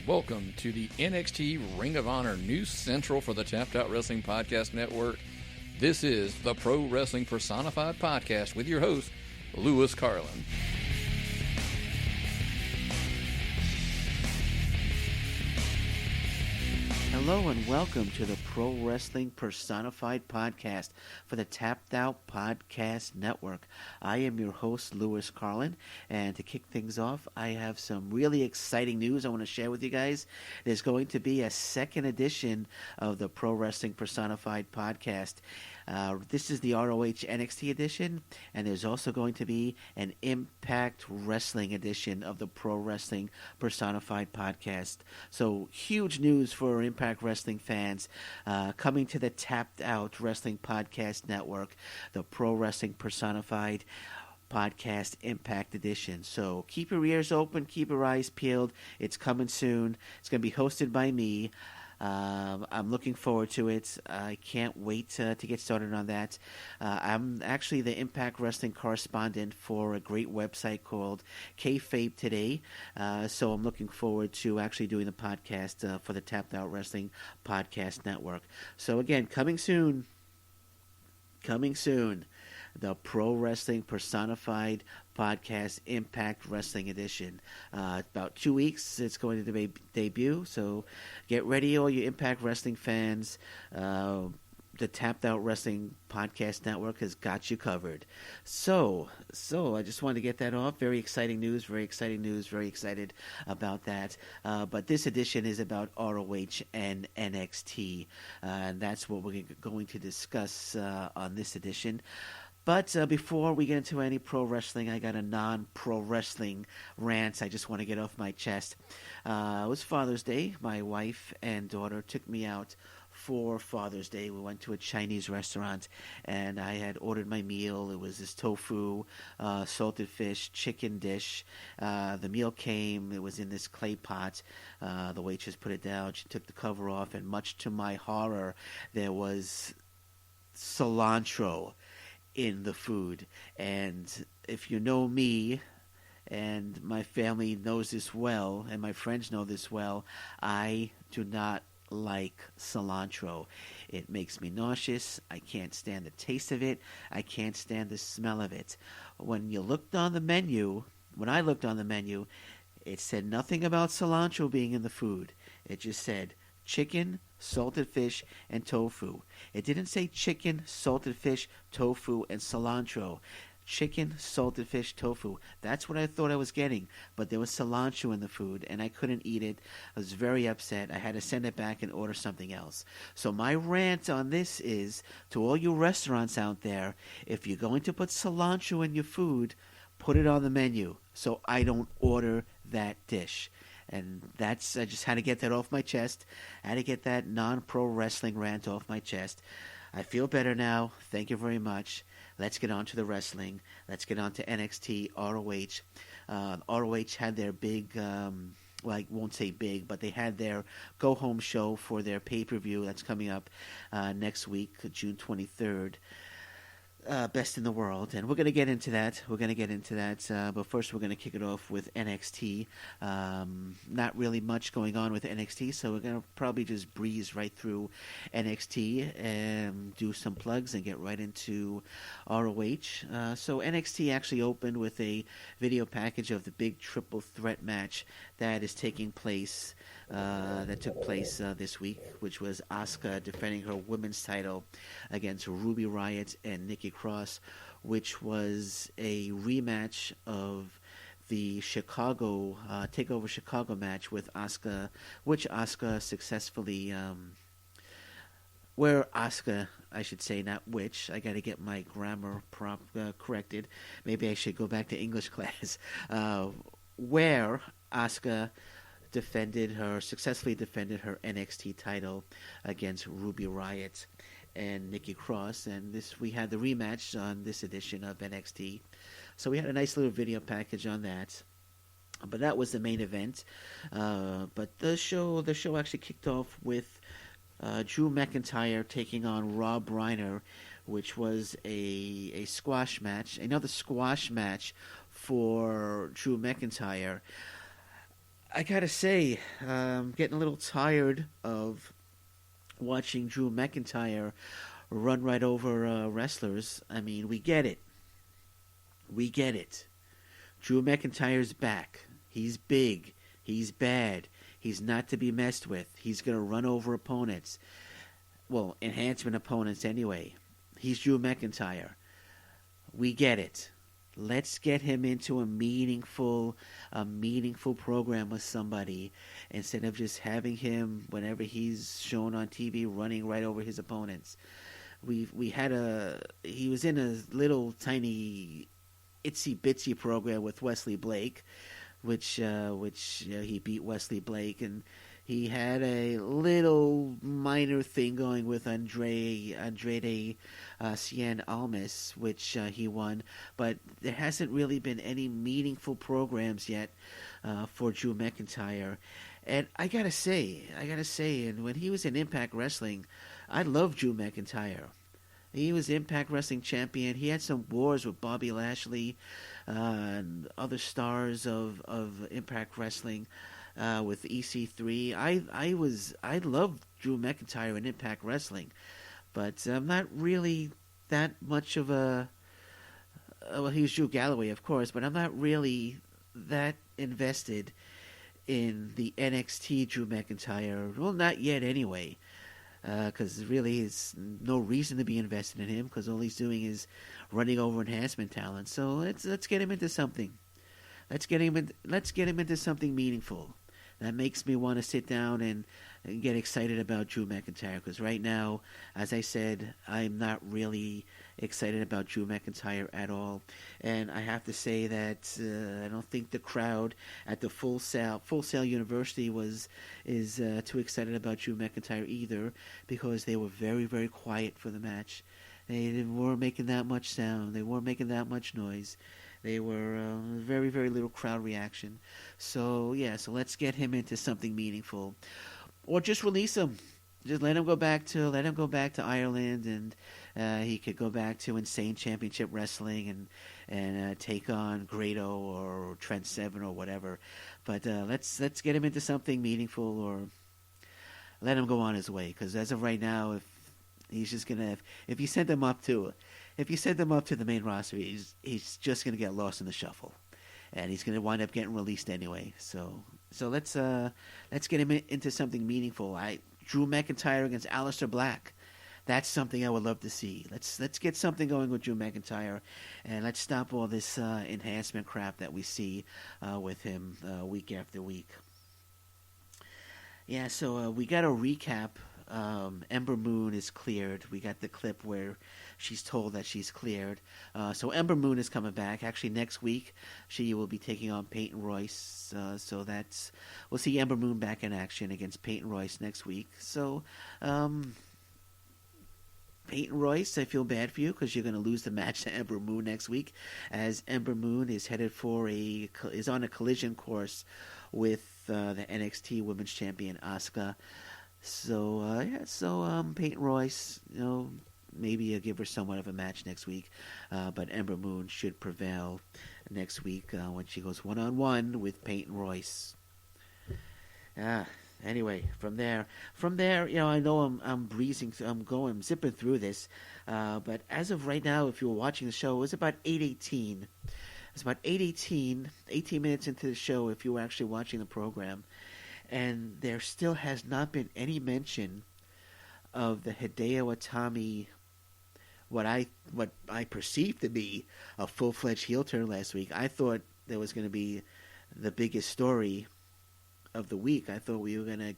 welcome to the NXT Ring of Honor News Central for the Tapped Out Wrestling Podcast Network. This is the Pro Wrestling Personified Podcast with your host, Lewis Carlin. Hello and welcome to the Pro Wrestling Personified Podcast for the Tapped Out Podcast Network. I am your host, Lewis Carlin, and to kick things off, I have some really exciting news I want to share with you guys. There's going to be a second edition of the Pro Wrestling Personified Podcast. This is the ROH NXT edition, and there's also going to be an Impact Wrestling edition of the Pro Wrestling Personified Podcast. So, huge news for Impact Wrestling fans. Coming to the Tapped Out Wrestling Podcast Network, the Pro Wrestling Personified Podcast Impact Edition. So keep your ears open, keep your eyes peeled. It's coming soon. It's going to be hosted by me. I'm looking forward to it. I can't wait to get started on that. I'm actually the Impact Wrestling correspondent for a great website called Kayfabe Today. So I'm looking forward to actually doing the podcast for the Tapped Out Wrestling Podcast Network. So again, coming soon, the Pro Wrestling Personified Podcast Impact Wrestling Edition. About 2 weeks it's going to debut, so get ready, all you Impact Wrestling fans. The Tapped Out Wrestling Podcast Network has got you covered. So I just wanted to get that off. Very exciting news, very excited about that. But this edition is about ROH and NXT, and that's what we're going to discuss on this edition. But before we get into any pro wrestling, I got a non-pro wrestling rant I just want to get off my chest. It was Father's Day. My wife and daughter took me out for Father's Day. We went to a Chinese restaurant, and I had ordered my meal. It was this tofu, salted fish, chicken dish. The meal came. It was in this clay pot. The waitress put it down. She took the cover off, and much to my horror, there was cilantro in the food. And if you know me, and my family knows this well, and my friends know this well, I do not like cilantro. It makes me nauseous. I can't stand the taste of it. I can't stand the smell of it. When I looked on the menu, it said nothing about cilantro being in the food. It just said chicken, salted fish, and tofu. It didn't say chicken, salted fish, tofu, and cilantro. Chicken, salted fish, tofu. That's what I thought I was getting. But there was cilantro in the food, and I couldn't eat it. I was very upset. I had to send it back and order something else. So my rant on this is, to all you restaurants out there, if you're going to put cilantro in your food, put it on the menu so I don't order that dish. And I just had to get that off my chest. I had to get that non-pro wrestling rant off my chest. I feel better now. Thank you very much. Let's get on to the wrestling. Let's get on to NXT, ROH. ROH had their big, I won't say big, but they had their go-home show for their pay-per-view that's coming up next week, June 23rd. Best in the world, and we're going to get into that. But first we're going to kick it off with NXT. Not really much going on with NXT, so we're going to probably just breeze right through NXT and do some plugs and get right into ROH. So NXT actually opened with a video package of the big triple threat match that is taking place. That took place this week, which was Asuka defending her women's title against Ruby Riott and Nikki Cross, which was a rematch of the Chicago Takeover Chicago match with Asuka, which Asuka successfully where Asuka, I should say, not which. I got to get my grammar corrected. Maybe I should go back to English class. Where Asuka successfully defended her NXT title against Ruby Riott and Nikki Cross, and we had the rematch on this edition of NXT. So we had a nice little video package on that. But that was the main event. But the show actually kicked off with Drew McIntyre taking on Rob Reiner, which was a squash match, another squash match for Drew McIntyre. I gotta say, I'm getting a little tired of watching Drew McIntyre run right over wrestlers. I mean, we get it. We get it. Drew McIntyre's back. He's big. He's bad. He's not to be messed with. He's going to run over opponents. Well, enhancement opponents anyway. He's Drew McIntyre. We get it. Let's get him into a meaningful program with somebody instead of just having him whenever he's shown on TV running right over his opponents. He was in a little tiny itsy bitsy program with Wesley Blake, which he beat Wesley Blake, and he had a little minor thing going with Andrade Cien Almas, which he won, but there hasn't really been any meaningful programs yet for Drew McIntyre. And I gotta say, and when he was in Impact Wrestling, I loved Drew McIntyre. He was Impact Wrestling champion. He had some wars with Bobby Lashley and other stars of Impact Wrestling with EC3. I loved Drew McIntyre in Impact Wrestling, but I'm not really that much of a. Well, he was Drew Galloway, of course, but I'm not really that invested in the NXT Drew McIntyre. Well, not yet, anyway. Because really, it's no reason to be invested in him because all he's doing is running over enhancement talent. So let's get him into something. Let's get him into something meaningful. That makes me want to sit down and get excited about Drew McIntyre. Because right now, as I said, I'm not really excited about Drew McIntyre at all. And I have to say that I don't think the crowd at the Full Sail University is too excited about Drew McIntyre either, because they were very, very quiet for the match. They weren't making that much sound. They weren't making that much noise. They were very, very little crowd reaction. So let's get him into something meaningful, or just release him. Just let him go back to Ireland, and he could go back to Insane Championship Wrestling and take on Grado or Trent Seven or whatever. But let's get him into something meaningful, or let him go on his way. Because as of right now, if he's just gonna, if you send him up to the main roster, he's just gonna get lost in the shuffle, and he's gonna wind up getting released anyway. So let's get him into something meaningful. Drew McIntyre against Aleister Black. That's something I would love to see. Let's get something going with Drew McIntyre, and let's stop all this enhancement crap that we see with him week after week. Yeah, so we got a recap. Ember Moon is cleared. We got the clip where she's told that she's cleared. So Ember Moon is coming back. Actually, next week she will be taking on Peyton Royce. So we'll see Ember Moon back in action against Peyton Royce next week. So Peyton Royce, I feel bad for you because you're going to lose the match to Ember Moon next week, as Ember Moon is headed is on a collision course with the NXT Women's Champion Asuka. So Peyton Royce, maybe you'll give her somewhat of a match next week, but Ember Moon should prevail next week when she goes one-on-one with Peyton Royce. Anyway, from there, I know I'm zipping through this, but as of right now, if you were watching the show, it was about 8:18. It's about 18 minutes into the show if you were actually watching the program. And there still has not been any mention of the Hideo Itami, what I perceived to be a full-fledged heel turn last week. I thought there was going to be the biggest story of the week. I thought we were going to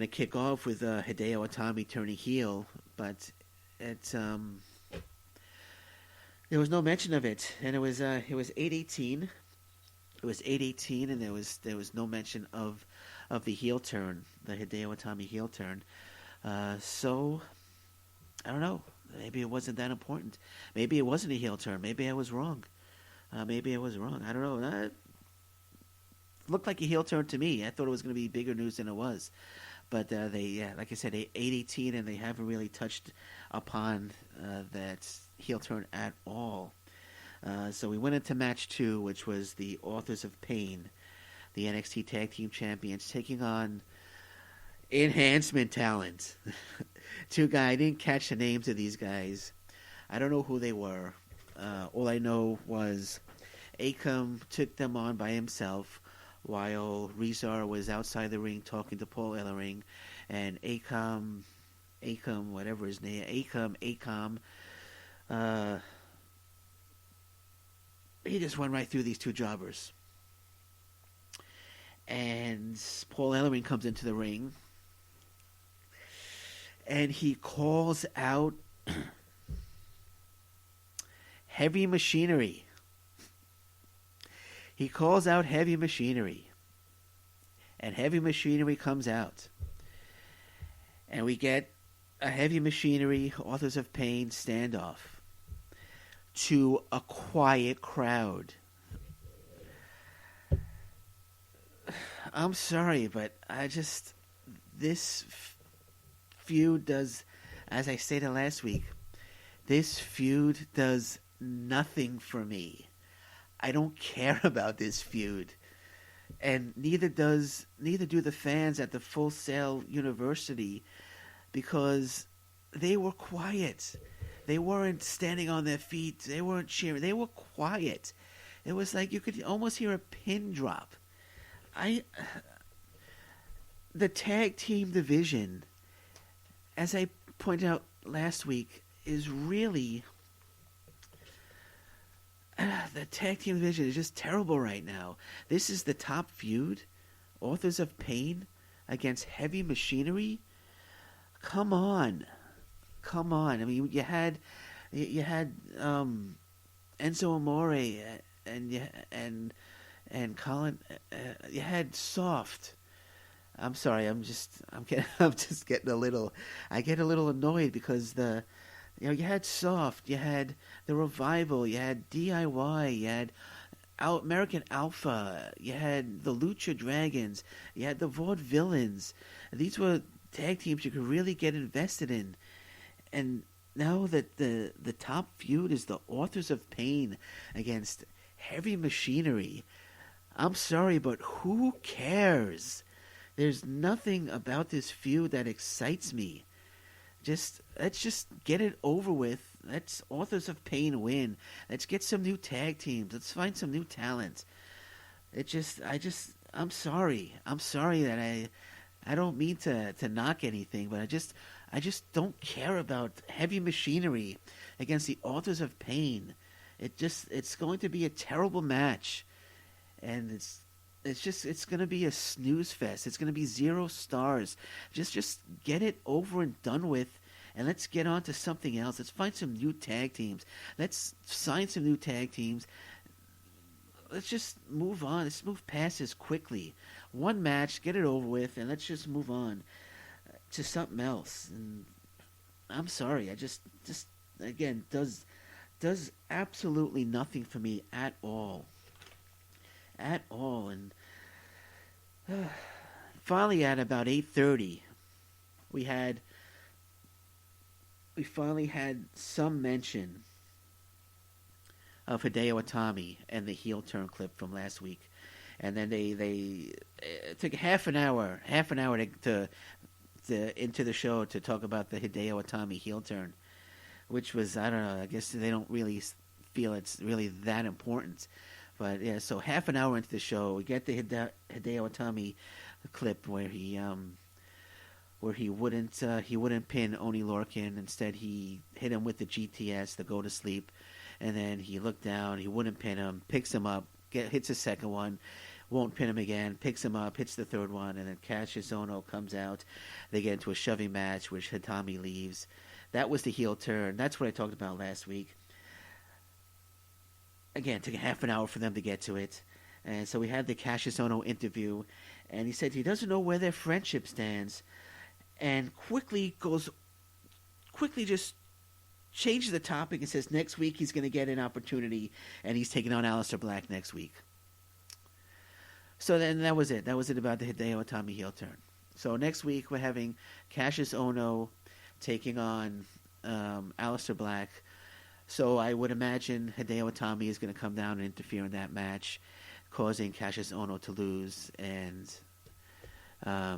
kick off with Hideo Itami turning heel, but there was no mention of it, and it was 8:18. It was 8:18, and there was no mention of the heel turn, the Hideo Itami heel turn. So I don't know. Maybe it wasn't that important. Maybe it wasn't a heel turn. Maybe I was wrong. I don't know. It looked like a heel turn to me. I thought it was going to be bigger news than it was. But like I said, 8:18, and they haven't really touched upon that heel turn at all. So we went into match 2, which was the Authors of Pain the NXT Tag Team Champions, taking on enhancement talent. Two guys, I didn't catch the names of these guys. I don't know who they were. All I know was Akam took them on by himself while Rezar was outside the ring talking to Paul Ellering, and Akam, whatever his name, Akam, he just went right through these two jobbers. And Paul Ellering comes into the ring, and he calls out Heavy Machinery. He calls out Heavy Machinery. And Heavy Machinery comes out. And we get a Heavy Machinery, Authors of Pain standoff to a quiet crowd. I'm sorry, but this feud does, as I stated last week, this feud does nothing for me. I don't care about this feud. And neither do the fans at the Full Sail University, because they were quiet. They weren't standing on their feet. They weren't cheering. They were quiet. It was like you could almost hear a pin drop. The tag team division, as I pointed out last week, is really the tag team division is just terrible right now. This is the top feud, Authors of Pain against Heavy Machinery. Come on. I mean, you had Enzo Amore and Colin. You had Soft. I'm sorry. I'm just getting a little. I get a little annoyed because you had Soft. You had the Revival. You had DIY. You had American Alpha. You had the Lucha Dragons. You had the Vaudevillains. These were tag teams you could really get invested in. And now that the top feud is the Authors of Pain against Heavy Machinery, I'm sorry, but who cares? There's nothing about this feud that excites me. Let's just get it over with. Let's Authors of Pain win. Let's get some new tag teams. Let's find some new talent. I'm sorry. I'm sorry that I don't mean to knock anything, but I just don't care about Heavy Machinery against the Authors of Pain. It's going to be a terrible match, and it's going to be a snooze fest. It's going to be 0 stars. Just get it over and done with, and let's get on to something else. Let's find some new tag teams. Let's sign some new tag teams. Let's just move on. Let's move past this quickly. One match, get it over with, and let's just move on to something else. And I'm sorry, I just again does absolutely nothing for me at all. And finally at about 8:30, we finally had some mention of Hideo Itami and the heel turn clip from last week. And then they took half an hour to into the show to talk about the Hideo Itami heel turn, which was, I don't know, I guess they don't really feel it's really that important. But yeah, so half an hour into the show, we get the Hideo Itami clip where he wouldn't pin Oni Lorcan. Instead, he hit him with the GTS, the go to sleep, and then he looked down. He wouldn't pin him, picks him up, hits the second one, won't pin him again, picks him up, hits the third one, and then Cassius Ohno comes out. They get into a shoving match, which Itami leaves. That was the heel turn. That's what I talked about last week. Again, it took half an hour for them to get to it. And so we had the Cassius Ohno interview, and he said he doesn't know where their friendship stands, and quickly just changes the topic and says next week he's going to get an opportunity, and he's taking on Aleister Black next week. So then that was it. That was it about the Hideo Itami heel turn. So next week we're having Cassius Ohno taking on Aleister Black. So I would imagine Hideo Itami is going to come down and interfere in that match. causing Cassius Ohno to lose and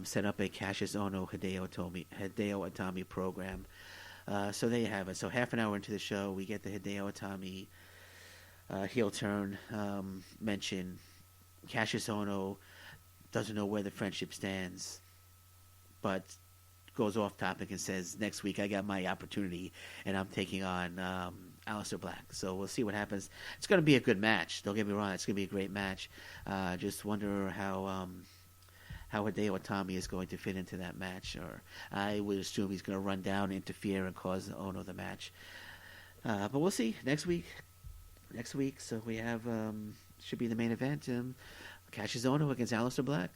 set up a Cassius Ohno Hideo Itami program. So there you have it. So half an hour into the show, we get the Hideo Itami heel turn. Mention Cassius Ohno doesn't know where the friendship stands, but goes off topic and says, next week I got my opportunity and I'm taking on Aleister Black. So we'll see what happens. It's going to be a good match. Don't get me wrong. It's going to be a great match. Just wonder how Hideo Itami is going to fit into that match. Or I would assume he's going to run down, interfere, and cause Ono the match. But we'll see next week. So we have should be the main event. Cassius Ohno against Aleister Black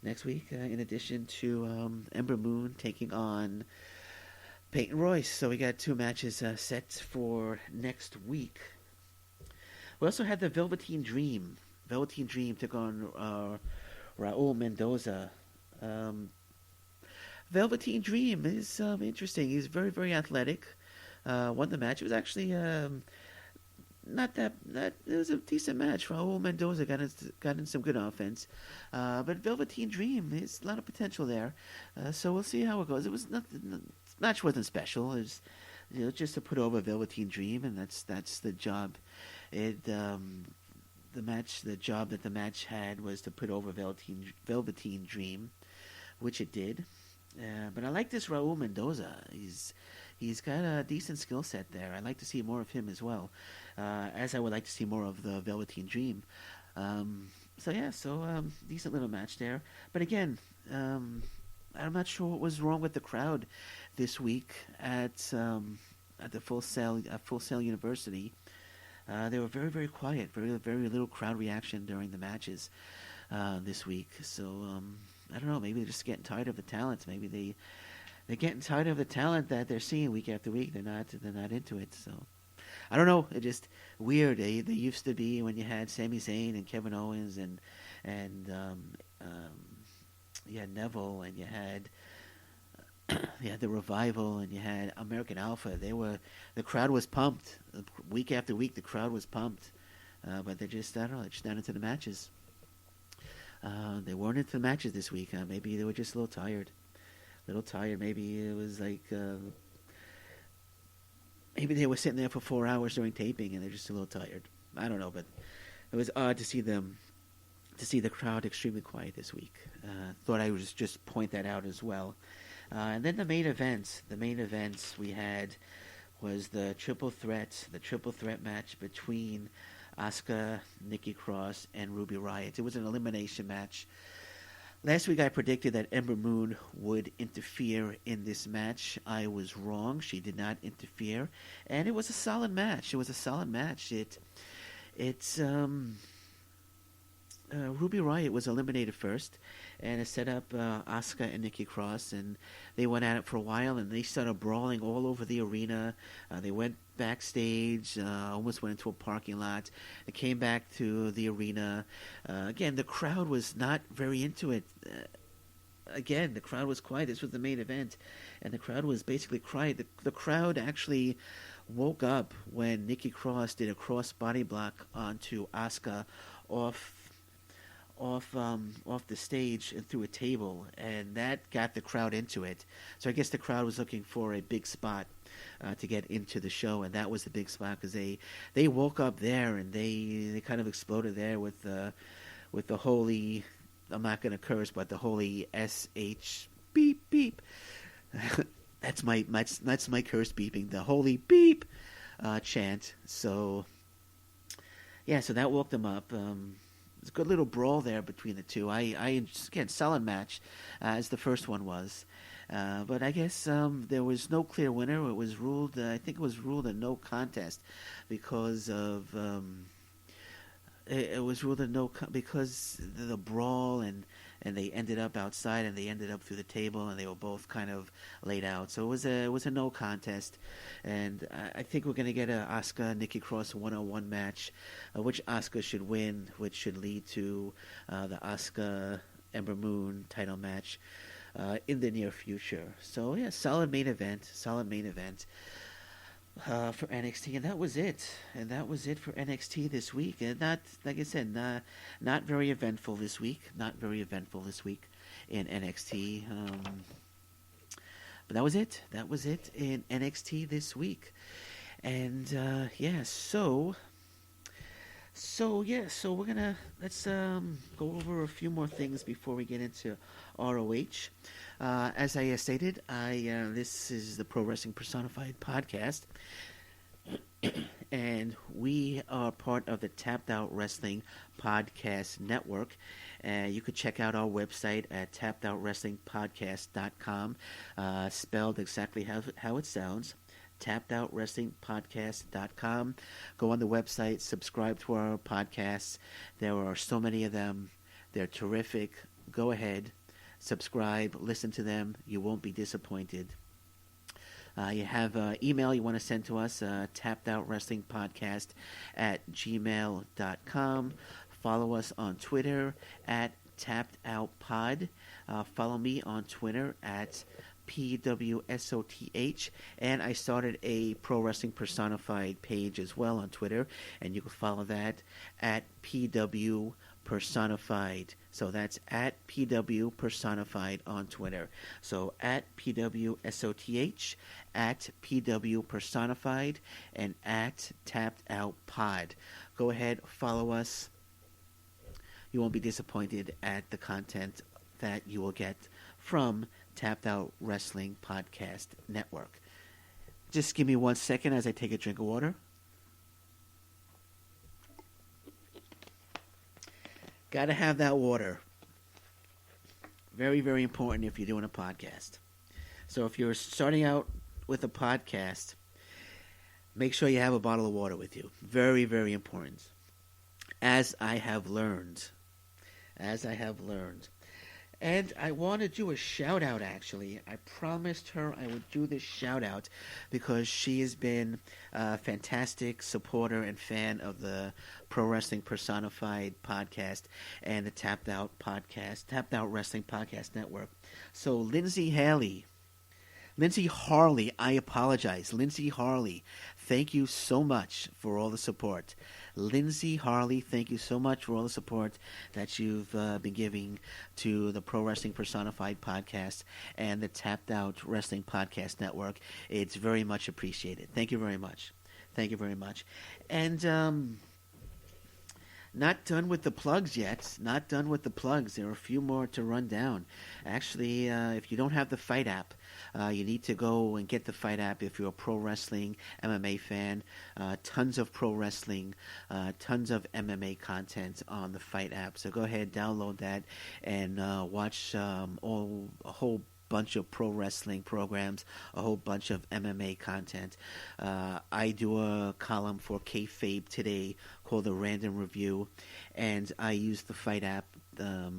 next week. In addition to Ember Moon taking on Peyton Royce. So we got 2 matches set for next week. We also had the Velveteen Dream. Velveteen Dream took on Raul Mendoza. Velveteen Dream is interesting. He's very, very athletic. Won the match. It was actually it was a decent match. Raul Mendoza got in some good offense. But Velveteen Dream, there's a lot of potential there. So we'll see how it goes. It was nothing. The match wasn't special. It was, just to put over Velveteen Dream, and that's the job. The job that the match had was to put over Velveteen Dream, which it did. But I like this Raul Mendoza. He's got a decent skill set there. I'd like to see more of him as well, as I would like to see more of the Velveteen Dream. Decent little match there. But again, I'm not sure what was wrong with the crowd this week at the Full Sail University. They were very, very quiet. Very, very little crowd reaction during the matches this week. So I don't know. Maybe they're just getting tired of the talent. Maybe they're getting tired of the talent that they're seeing week after week. They're not into it. So I don't know. It's just weird. They used to be when you had Sami Zayn and Kevin Owens and you had Neville and you had the Revival and you had American Alpha. The crowd was pumped week after week. The crowd was pumped, but they're just they're just not into the matches. They weren't into the matches this week. Maybe they were just a little tired. Maybe it was like maybe they were sitting there for 4 hours during taping and they're just a little tired. I don't know, but it was odd to see the crowd extremely quiet this week. Thought I would just point that out as well. And then the main events we had was the triple threat match between Asuka, Nikki Cross, and Ruby Riott. It was an elimination match. Last week I predicted that Ember Moon would interfere in this match. I was wrong. She did not interfere, and it was a solid match. Ruby Riott was eliminated first, and it set up Asuka and Nikki Cross, and they went at it for a while, and they started brawling all over the arena. They went backstage, almost went into a parking lot. They came back to the arena. Again, the crowd was not very into it. Again, the crowd was quiet. This was the main event, and the crowd was basically quiet. The crowd actually woke up when Nikki Cross did a cross body block onto Asuka off the stage and through a table, and that got the crowd into it. So I guess the crowd was looking for a big spot to get into the show, and that was the big spot because they woke up there and they kind of exploded there with the holy, I'm not going to curse, but the holy SH beep beep. that's my curse beeping, the holy beep chant. So yeah, so that woke them up. It's a good little brawl there between the two. Again, solid match, as the first one was. But I guess there was no clear winner. It was ruled, I think it was ruled a no contest because of, because the brawl and they ended up outside and they ended up through the table and they were both kind of laid out. So it was a no contest, and I think we're going to get a Asuka Nikki Cross 1-on-1 match, which Asuka should win, which should lead to the Asuka Ember Moon title match in the near future. So yeah, solid main event. for NXT, and that was it. And that was it for NXT this week. And not, like I said, not very eventful this week. Not very eventful this week in NXT. But that was it. That was it in NXT this week. And so we're gonna let's go over a few more things before we get into ROH. As I stated, this is the Pro Wrestling Personified podcast, and we are part of the Tapped Out Wrestling Podcast Network. You could check out our website at tappedOutWrestlingPodcast.com, spelled exactly how it sounds. TappedOutWrestlingPodcast.com. Go on the website, subscribe to our podcasts. There are so many of them. They're terrific. Go ahead, subscribe, listen to them. You won't be disappointed. You have an email you want to send to us, tappedOutWrestlingPodcast at gmail.com. Follow us on Twitter at TappedOutPod. Follow me on Twitter at PWSOTH, and I started a Pro Wrestling Personified page as well on Twitter, and you can follow that at PW Personified. So that's at PW Personified on Twitter. So at PWSOTH, at PW Personified, and at Tapped Out Pod. Go ahead, follow us. You won't be disappointed at the content that you will get from Tapped Out Wrestling Podcast Network. Just give me 1 second as I take a drink of water. Gotta have that water. Very, very important if you're doing a podcast. So if you're starting out with a podcast, make sure you have a bottle of water with you. Very, very important. As I have learned. And I want to do a shout out, actually. I promised her I would do this shout out because she has been a fantastic supporter and fan of the Pro Wrestling Personified podcast and the Tapped Out Wrestling Podcast Network. So Lindsay Harley, I apologize. Lindsay Harley, thank you so much for all the support. Lindsay Harley, thank you so much for all the support that you've been giving to the Pro Wrestling Personified podcast and the Tapped Out Wrestling Podcast Network. It's very much appreciated. Thank you very much. Thank you very much. And not done with the plugs yet. Not done with the plugs. There are a few more to run down. Actually, if you don't have the Fight app, you need to go and get the Fight app if you're a pro wrestling MMA fan. Tons of pro wrestling, tons of MMA content on the Fight app. So go ahead, download that, and watch a whole bunch of pro wrestling programs, a whole bunch of MMA content. I do a column for Kayfabe today called the Random Review, and I use the Fight app I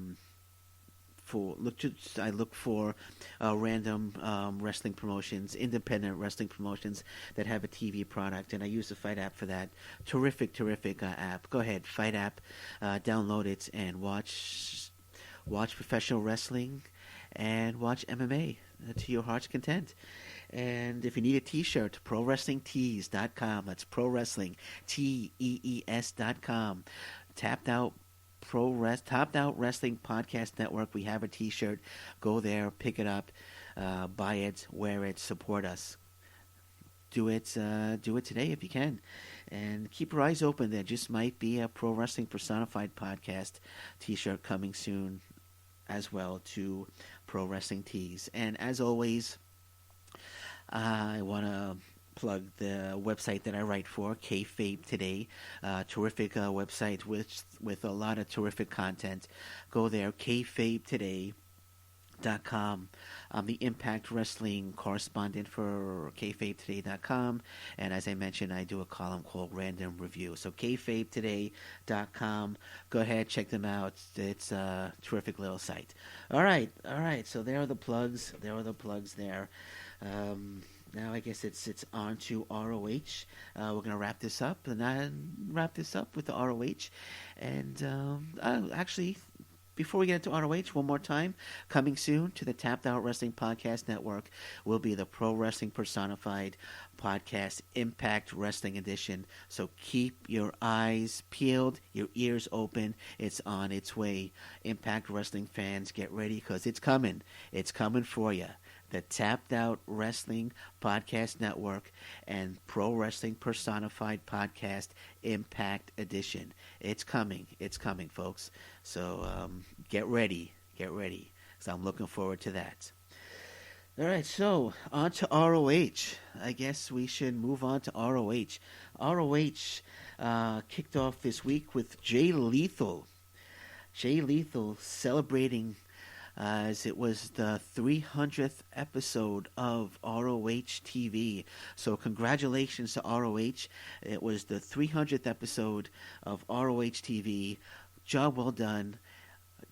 look for random wrestling promotions, independent wrestling promotions that have a TV product, and I use the Fight app for that. Terrific app. Go ahead, Fight app, download it, and watch professional wrestling and watch MMA to your heart's content. And if you need a t-shirt, ProWrestlingTees.com. That's ProWrestlingTees.com. Tapped Out Wrestling Podcast Network. We have a t-shirt. Go there, pick it up, buy it, wear it, support us. Do it today if you can. And keep your eyes open. There just might be a Pro Wrestling Personified podcast t-shirt coming soon as well to Pro Wrestling Tees. And as always, I want to plug the website that I write for, Kayfabe Today. Terrific website with a lot of terrific content. Go there, kayfabetoday.com. I'm the Impact Wrestling correspondent for kayfabetoday.com, and as I mentioned, I do a column called Random Review. So kayfabetoday.com. Go ahead, check them out. It's a terrific little site. All right. So there are the plugs. There. Now I guess it's on to ROH. We're going to wrap this up with the ROH. And actually, before we get into ROH, one more time, coming soon to the Tapped Out Wrestling Podcast Network will be the Pro Wrestling Personified Podcast Impact Wrestling Edition. So keep your eyes peeled, your ears open. It's on its way. Impact Wrestling fans, get ready because it's coming. It's coming for you. The Tapped Out Wrestling Podcast Network and Pro Wrestling Personified Podcast Impact Edition. It's coming. It's coming, folks. So get ready. Get ready. So I'm looking forward to that. All right, so on to ROH. I guess we should move on to ROH. ROH kicked off this week with Jay Lethal. Jay Lethal celebrating as it was the 300th episode of ROH TV. So congratulations to ROH. It was the 300th episode of ROH TV. Job well done.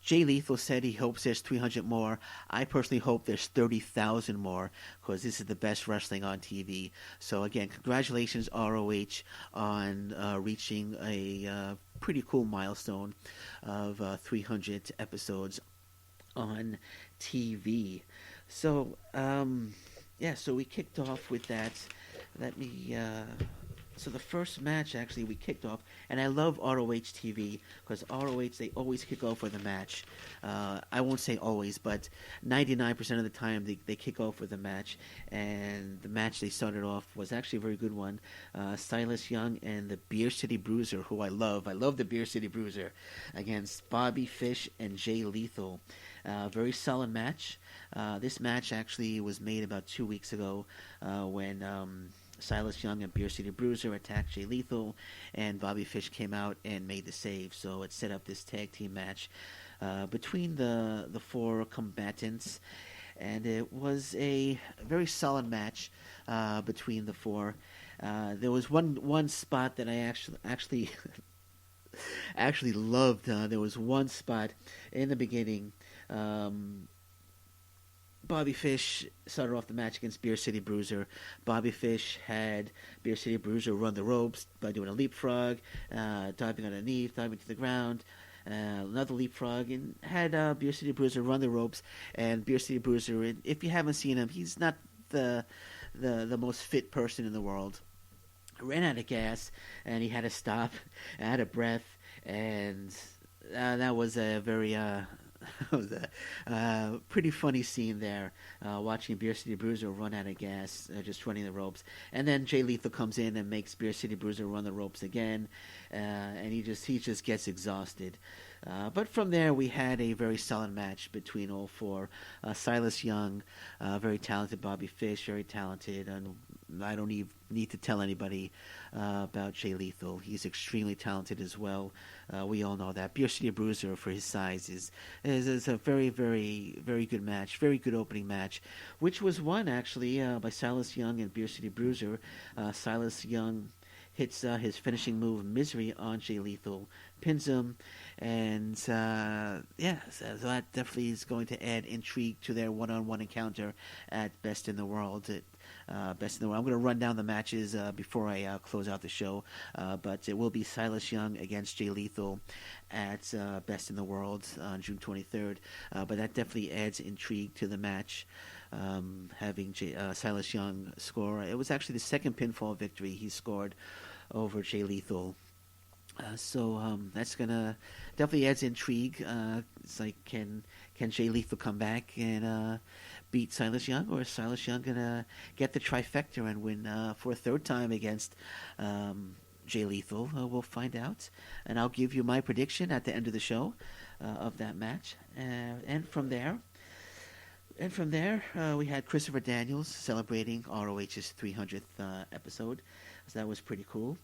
Jay Lethal said he hopes there's 300 more. I personally hope there's 30,000 more because this is the best wrestling on TV. So again, congratulations ROH on reaching a pretty cool milestone of 300 episodes on TV. So so we kicked off with that. So the first match actually we kicked off, and I love ROH TV because ROH, they always kick off with a match. I won't say always, but 99% of the time they kick off with a match, and the match they started off was actually a very good one. Silas Young and the Beer City Bruiser, who I love the Beer City Bruiser, against Bobby Fish and Jay Lethal. Very solid match. This match actually was made about 2 weeks ago when Silas Young and Beer City Bruiser attacked Jay Lethal, and Bobby Fish came out and made the save. So it set up this tag team match between the four combatants, and it was a very solid match between the four. There was one spot that I actually actually loved. There was one spot in the beginning. Bobby Fish started off the match against Beer City Bruiser. Bobby Fish had Beer City Bruiser run the ropes by doing a leapfrog, diving underneath, diving to the ground, another leapfrog, and had Beer City Bruiser run the ropes. And Beer City Bruiser, if you haven't seen him, he's not the most fit person in the world. Ran out of gas, and he had to stop, out of breath, and that was a very was a pretty funny scene there, watching Beer City Bruiser run out of gas, just running the ropes. And then Jay Lethal comes in and makes Beer City Bruiser run the ropes again, and he just gets exhausted. But from there, we had a very solid match between all four. Silas Young, very talented. Bobby Fish, very talented. And I don't need to tell anybody about Jay Lethal. He's extremely talented as well. We all know that. Beer City Bruiser, for his size, is a very, very, very good match. Very good opening match, which was won, actually, by Silas Young and Beer City Bruiser. Silas Young hits his finishing move, Misery, on Jay Lethal, pins him, and so that definitely is going to add intrigue to their one-on-one encounter at Best in the World. Best in the World. I'm going to run down the matches before I close out the show, but it will be Silas Young against Jay Lethal at Best in the World on June 23rd. But that definitely adds intrigue to the match. Having Silas Young score. It was actually the second pinfall victory he scored over Jay Lethal. So that's gonna definitely adds intrigue. It's like, can Jay Lethal come back and beat Silas Young, or is Silas Young gonna get the trifecta and win for a third time against Jay Lethal? We'll find out, and I'll give you my prediction at the end of the show of that match. And from there, we had Christopher Daniels celebrating ROH's 300th episode. So that was pretty cool.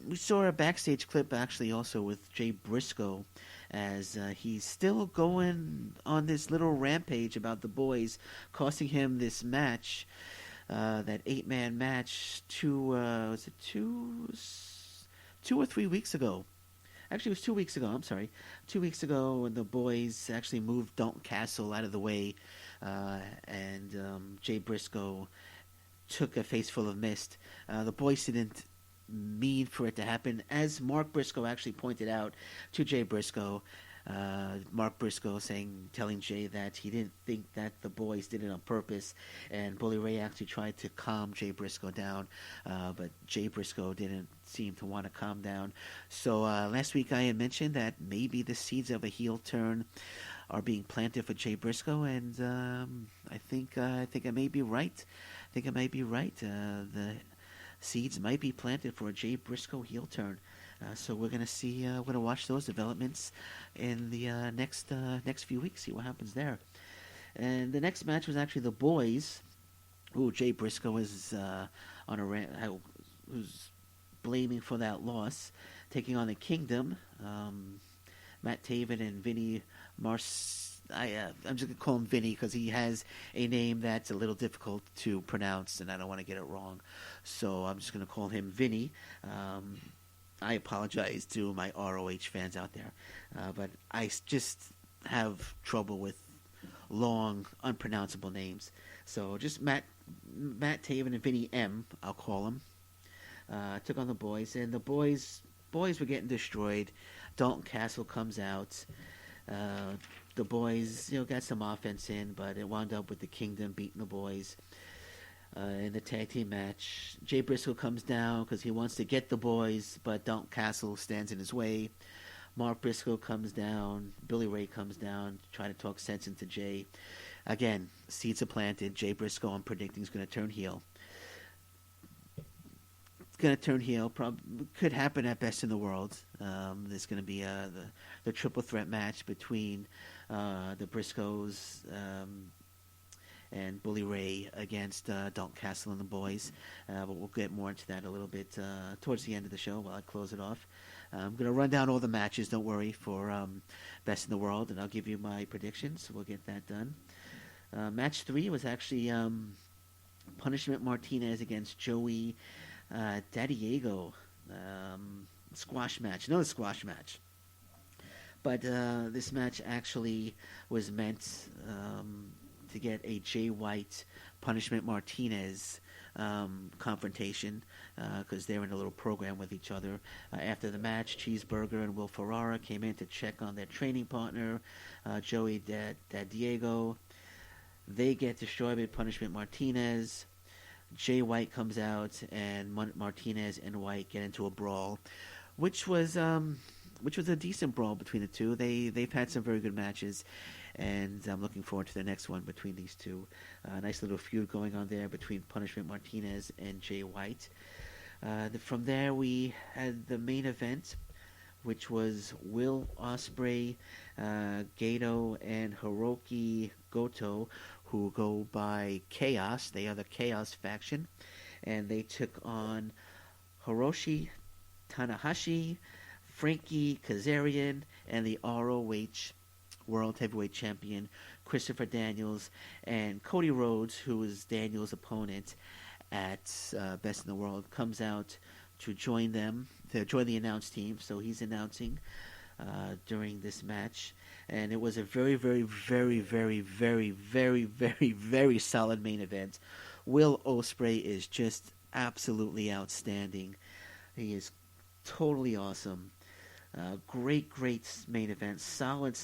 We saw a backstage clip actually also with Jay Briscoe as he's still going on this little rampage about the boys, costing him this match, that 8-man match, was it 2 or 3 weeks ago? Actually, it was 2 weeks ago. I'm sorry. 2 weeks ago, when the boys actually moved Dalton Castle out of the way, and Jay Briscoe took a face full of mist. The boys didn't mean for it to happen. As Mark Briscoe actually pointed out to Jay Briscoe, Mark Briscoe telling Jay that he didn't think that the boys did it on purpose, and Bully Ray actually tried to calm Jay Briscoe down, but Jay Briscoe didn't seem to want to calm down. So last week I had mentioned that maybe the seeds of a heel turn are being planted for Jay Briscoe, and I think I may be right. The seeds might be planted for a Jay Briscoe heel turn. So we're gonna see. We're gonna watch those developments in the next few weeks. See what happens there. And the next match was actually the boys. Ooh, Jay Briscoe is on a rant. Who's blaming for that loss, taking on the Kingdom. Matt Taven and Vinny Mars. I'm just gonna call him Vinny because he has a name that's a little difficult to pronounce, and I don't want to get it wrong. So I'm just gonna call him Vinny. I apologize to my ROH fans out there, but I just have trouble with long, unpronounceable names. So just Matt Taven and Vinny M, I'll call them. Took on the boys, and the boys were getting destroyed. Dalton Castle comes out. The boys, got some offense in, but it wound up with the Kingdom beating the boys. In the tag team match, Jay Briscoe comes down because he wants to get the boys, but Dalton Castle stands in his way. Mark Briscoe comes down. Billy Ray comes down, trying to talk sense into Jay. Again, seeds are planted. Jay Briscoe, I'm predicting, is going to turn heel. It's going to turn heel. Probably could happen at Best in the World. There's going to be the triple threat match between the Briscoes and Bully Ray against Dalton Castle and the boys. But we'll get more into that a little bit towards the end of the show while I close it off. I'm going to run down all the matches, don't worry, for Best in the World, and I'll give you my predictions. We'll get that done. Match 3 was actually Punishment Martinez against Joey Dadiego. Squash match. Another squash match. But this match actually was meant to get a Jay White Punishment Martinez confrontation because they're in a little program with each other. After the match, Cheeseburger and Will Ferrara came in to check on their training partner, Joey Dadiego. They get destroyed by Punishment Martinez. Jay White comes out, and Martinez and White get into a brawl, which was a decent brawl between the two. They've had some very good matches, and I'm looking forward to the next one between these two. Nice little feud going on there between Punishment Martinez and Jay White. From there, we had the main event, which was Will Ospreay, Gato, and Hiroki Goto, who go by Chaos. They are the Chaos faction, and they took on Hiroshi Tanahashi, Frankie Kazarian, and the ROH World Heavyweight Champion Christopher Daniels, and Cody Rhodes, who is Daniels' opponent at Best in the World, comes out to join them, to join the announce team. So he's announcing during this match, and it was a very, very, very, very, very, very, very, very solid main event. Will Ospreay is just absolutely outstanding. He is totally awesome. Great main event. Solid.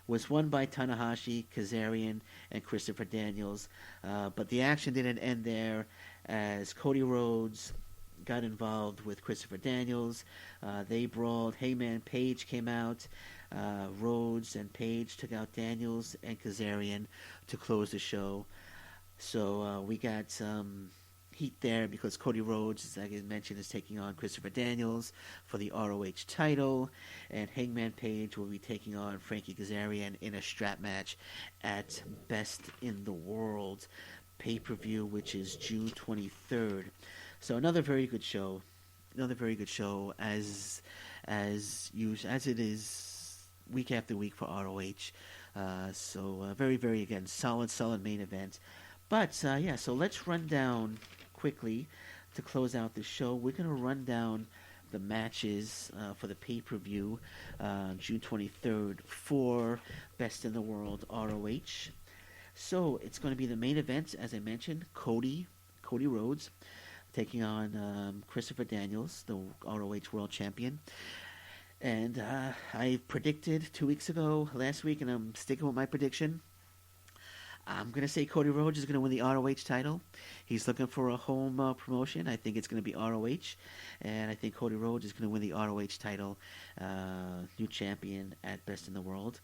Was won by Tanahashi, Kazarian, and Christopher Daniels. But the action didn't end there, as Cody Rhodes got involved with Christopher Daniels. They brawled. Hangman Page came out. Rhodes and Page took out Daniels and Kazarian to close the show. So we got some heat there because Cody Rhodes, as I mentioned, is taking on Christopher Daniels for the ROH title, and Hangman Page will be taking on Frankie Kazarian in a strap match at Best in the World pay-per-view, which is June 23rd. So another very good show, as it is week after week for ROH. So very, very, again, solid main event. But so let's run down quickly to close out the show. We're going to run down the matches for the pay-per-view June 23rd for Best in the World ROH. So it's going to be the main event, as I mentioned, Cody Rhodes taking on Christopher Daniels, the ROH World Champion. And I predicted 2 weeks ago, last week, and I'm sticking with my prediction. I'm going to say Cody Rhodes is going to win the ROH title. He's looking for a home promotion. I think it's going to be ROH. And I think Cody Rhodes is going to win the ROH title. New champion at Best in the World.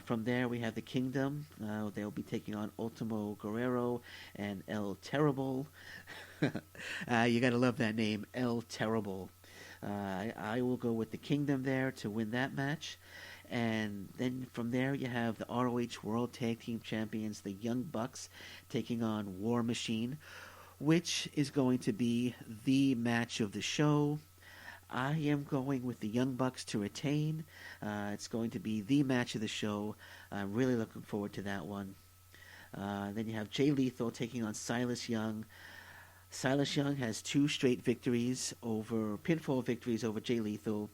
From there, we have the Kingdom. They'll be taking on Ultimo Guerrero and El Terrible. You got to love that name, El Terrible. I will go with the Kingdom there to win that match. And then from there, you have the ROH World Tag Team Champions, the Young Bucks, taking on War Machine, which is going to be the match of the show. I am going with the Young Bucks to retain. It's going to be the match of the show. I'm really looking forward to that one. Then you have Jay Lethal taking on Silas Young. Silas Young has 2 straight pinfall victories over Jay Lethal.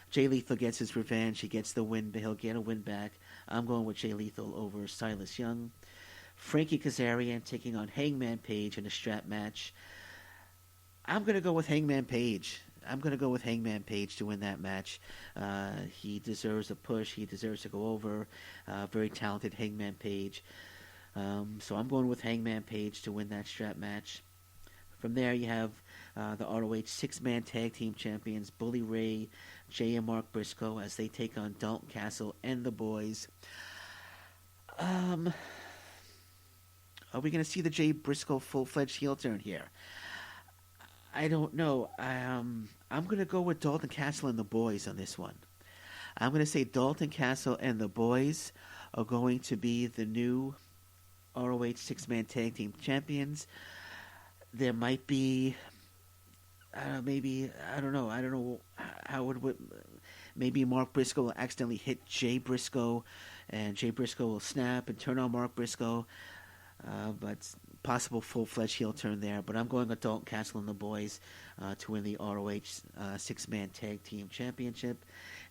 Jay Lethal gets his revenge. He gets the win, but he'll get a win back. I'm going with Jay Lethal over Silas Young. Frankie Kazarian taking on Hangman Page in a strap match. I'm going to go with Hangman Page. I'm going to go with Hangman Page to win that match. He deserves a push. He deserves to go over. Very talented Hangman Page. So I'm going with Hangman Page to win that strap match. From there, you have the ROH 6-man tag team champions, Bully Ray, Jay and Mark Briscoe, as they take on Dalton Castle and the boys. Are we going to see the Jay Briscoe full-fledged heel turn here? I don't know. I'm going to go with Dalton Castle and the boys on this one. I'm going to say Dalton Castle and the boys are going to be the new ROH 6-man tag team champions. There might be, maybe, I don't know how it would, maybe Mark Briscoe will accidentally hit Jay Briscoe, and Jay Briscoe will snap and turn on Mark Briscoe, but possible full-fledged heel turn there. But I'm going with Dalton Castle and the boys to win the ROH 6-man tag team championship.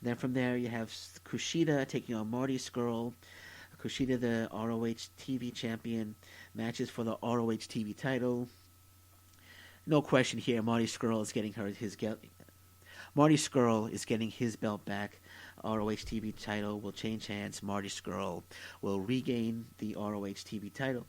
And then from there, you have Kushida taking on Marty Scurll. Kushida, the ROH TV champion, matches for the ROH TV title. No question here. Marty Scurll is getting his belt back. ROH TV title will change hands. Marty Scurll will regain the ROH TV title.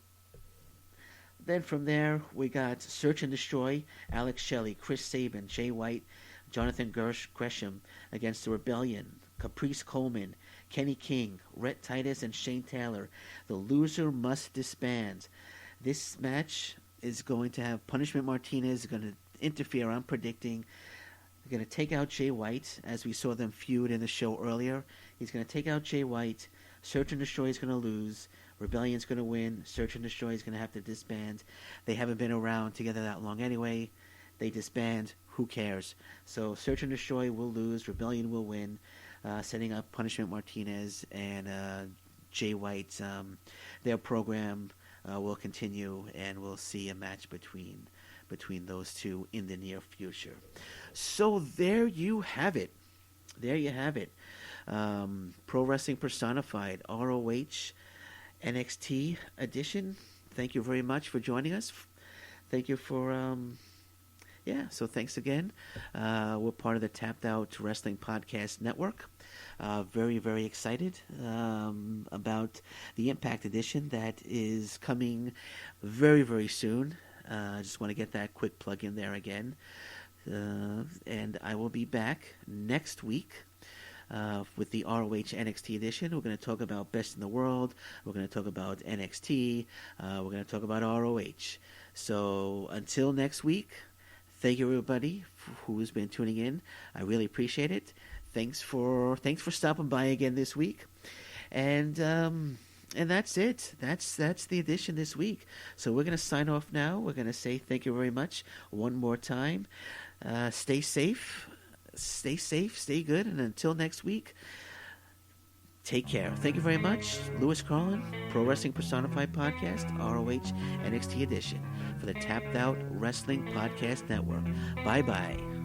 Then from there, we got Search and Destroy, Alex Shelley, Chris Sabin, Jay White, Jonathan Gresham against the Rebellion, Caprice Coleman, Kenny King, Rhett Titus, and Shane Taylor. The loser must disband. This match is going to have Punishment Martinez going to interfere. I'm predicting they're going to take out Jay White, as we saw them feud in the show earlier. He's going to take out Jay White. Search and Destroy is going to lose. Rebellion's going to win. Search and Destroy is going to have to disband. They haven't been around together that long anyway. They disband. Who cares? So Search and Destroy will lose. Rebellion will win, setting up Punishment Martinez and Jay White. Their program will continue, and we'll see a match between those two in the near future. So there you have it. Pro Wrestling Personified, ROH NXT edition. Thank you very much for joining us. Thank you for so thanks again. We're part of the Tapped Out Wrestling Podcast Network. Very, very excited about the Impact edition that is coming very, very soon. I just want to get that quick plug in there again. And I will be back next week with the ROH NXT edition. We're going to talk about Best in the World. We're going to talk about NXT. We're going to talk about ROH. So until next week, thank you everybody who has been tuning in. I really appreciate it. Thanks for stopping by again this week, and that's it. That's the edition this week. So we're gonna sign off now. We're gonna say thank you very much one more time. Stay safe, stay good, and until next week, take care. Thank you very much. Louis Carlin, Pro Wrestling Personified Podcast, ROH NXT edition for the Tapped Out Wrestling Podcast Network. Bye bye.